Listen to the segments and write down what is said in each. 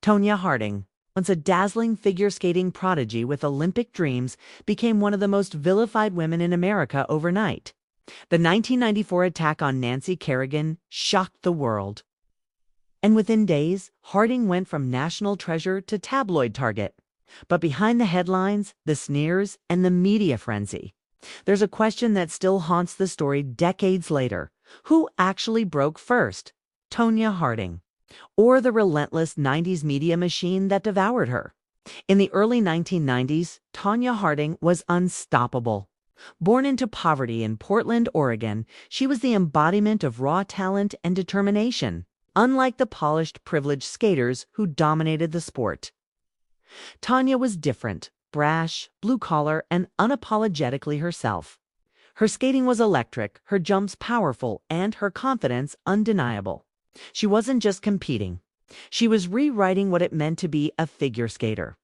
Tonya Harding, once a dazzling figure skating prodigy with Olympic dreams, became one of the most vilified women in America overnight. The 1994 attack on Nancy Kerrigan shocked the world. And within days, Harding went from national treasure to tabloid target. But behind the headlines, the sneers, and the media frenzy, there's a question that still haunts the story decades later. Who actually broke first? Tonya Harding, or the relentless 90s media machine that devoured her? In the early 1990s, Tonya Harding was unstoppable. Born into poverty in Portland, Oregon, she was the embodiment of raw talent and determination, unlike the polished, privileged skaters who dominated the sport. Tonya was different, brash, blue-collar, and unapologetically herself. Her skating was electric, her jumps powerful, and her confidence undeniable. She wasn't just competing. She was rewriting what it meant to be a figure skater.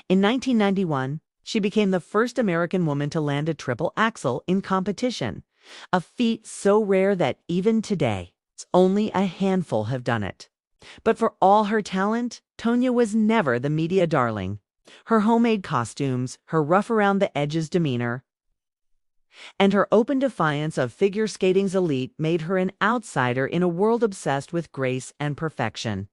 In 1991, she became the first American woman to land a triple axel in competition, a feat so rare that even today, only a handful have done it. But for all her talent, Tonya was never the media darling. Her homemade costumes, her rough-around-the-edges demeanor, and her open defiance of figure skating's elite made her an outsider in a world obsessed with grace and perfection.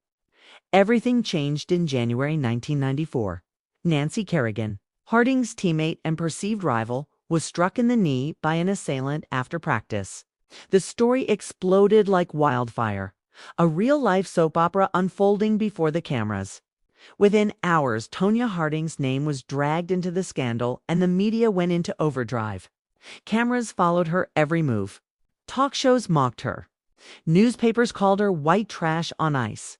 Everything changed in January 1994. Nancy Kerrigan, Harding's teammate and perceived rival, was struck in the knee by an assailant after practice. The story exploded like wildfire, a real-life soap opera unfolding before the cameras. Within hours, Tonya Harding's name was dragged into the scandal and the media went into overdrive. Cameras followed her every move. Talk shows mocked her. Newspapers called her white trash on ice.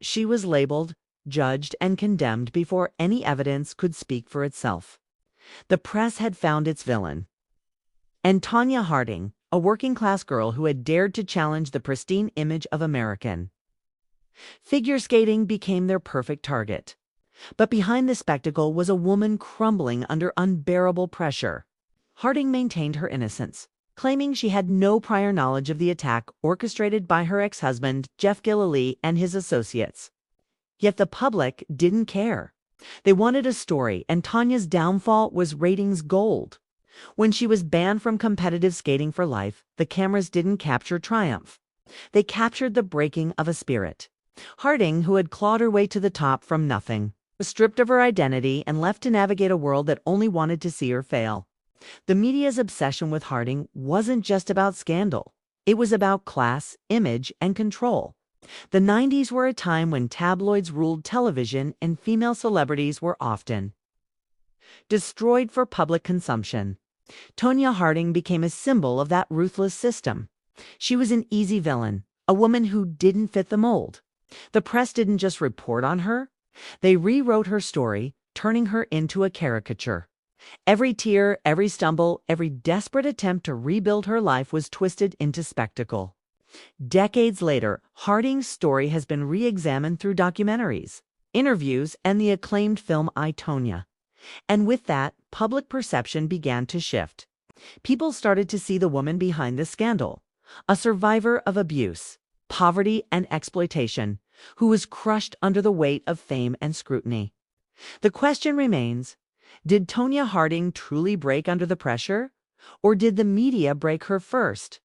She was labeled, judged, and condemned before any evidence could speak for itself. The press had found its villain. And Tonya Harding, a working-class girl who had dared to challenge the pristine image of American figure skating, became their perfect target. But behind the spectacle was a woman crumbling under unbearable pressure. Harding maintained her innocence, claiming she had no prior knowledge of the attack orchestrated by her ex-husband, Jeff Gillooly, and his associates. Yet the public didn't care. They wanted a story, and Tonya's downfall was ratings gold. When she was banned from competitive skating for life, the cameras didn't capture triumph. They captured the breaking of a spirit. Harding, who had clawed her way to the top from nothing, was stripped of her identity and left to navigate a world that only wanted to see her fail. The media's obsession with Harding wasn't just about scandal. It was about class, image, and control. The 90s were a time when tabloids ruled television and female celebrities were often destroyed for public consumption. Tonya Harding became a symbol of that ruthless system. She was an easy villain, a woman who didn't fit the mold. The press didn't just report on her. They rewrote her story, turning her into a caricature. Every tear, every stumble, every desperate attempt to rebuild her life was twisted into spectacle. Decades later, Harding's story has been re-examined through documentaries, interviews, and the acclaimed film I, Tonya. And with that, public perception began to shift. People started to see the woman behind the scandal, a survivor of abuse, poverty, and exploitation, who was crushed under the weight of fame and scrutiny. The question remains, did Tonya Harding truly break under the pressure? Or did the media break her first?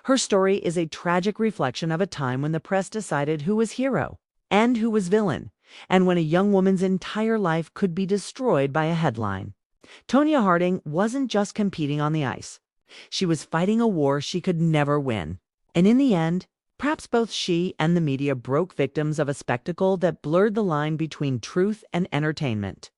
Her story is a tragic reflection of a time when the press decided who was hero and who was villain, and when a young woman's entire life could be destroyed by a headline. Tonya Harding wasn't just competing on the ice. She was fighting a war she could never win. And in the end, perhaps both she and the media broke victims of a spectacle that blurred the line between truth and entertainment.